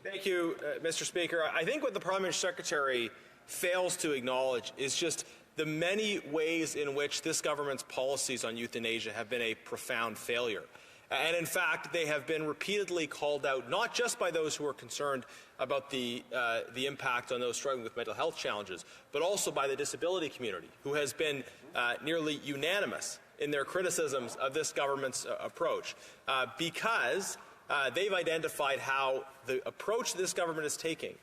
Thank you, Mr. Speaker. I think what the Parliament Secretary fails to acknowledge is just the many ways in which this government's policies on euthanasia have been a profound failure. And in fact, they have been repeatedly called out, not just by those who are concerned about the impact on those struggling with mental health challenges, but also by the disability community, who has been nearly unanimous in their criticisms of this government's approach, because they've identified how the approach this government is taking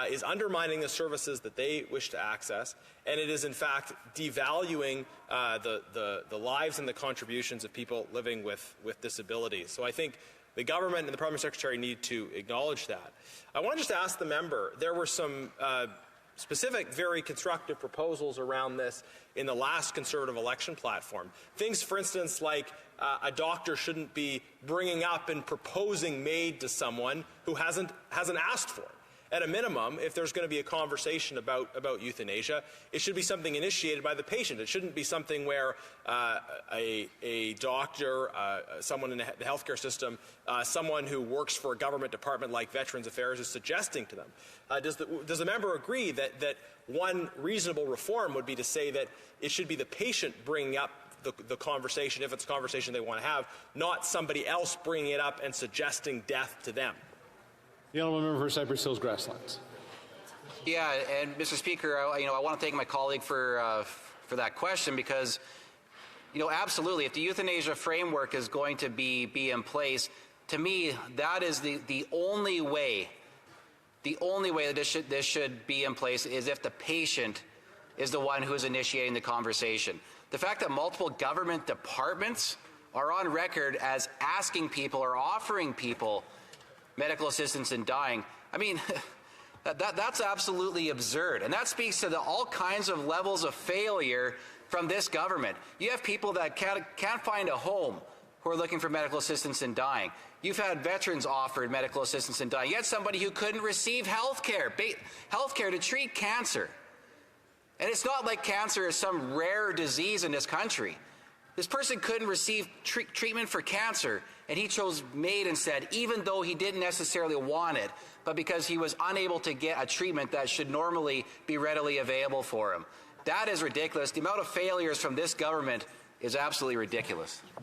is undermining the services that they wish to access, and it is in fact devaluing the lives and the contributions of people living with disabilities. So I think the government and the Parliament Secretary need to acknowledge that. I want to just ask the member, there were some specific, very constructive proposals around this in the last Conservative election platform. Things, for instance, like a doctor shouldn't be bringing up and proposing MAID to someone who hasn't asked for it. At a minimum, if there's going to be a conversation about euthanasia, it should be something initiated by the patient. It shouldn't be something where a doctor, someone in the healthcare system, someone who works for a government department like Veterans Affairs is suggesting to them. Does the member agree that one reasonable reform would be to say that it should be the patient bringing up the conversation, if it's a conversation they want to have, not somebody else bringing it up and suggesting death to them? The honourable member for Cypress Hills Grasslands. Yeah, and Mr. Speaker, I want to thank my colleague for that question, because, absolutely, if the euthanasia framework is going to be in place, to me, that is the only way. The only way that this should be in place is if the patient is the one who is initiating the conversation. The fact that multiple government departments are on record as asking people or offering people medical assistance in dying, I mean, that's absolutely absurd. And that speaks to all kinds of levels of failure from this government. You have people that can't find a home who are looking for medical assistance in dying. You've had veterans offered medical assistance in dying. You had somebody who couldn't receive health care to treat cancer. And it's not like cancer is some rare disease in this country. This person couldn't receive treatment for cancer, and he chose MAID instead, even though he didn't necessarily want it, but because he was unable to get a treatment that should normally be readily available for him. That is ridiculous. The amount of failures from this government is absolutely ridiculous.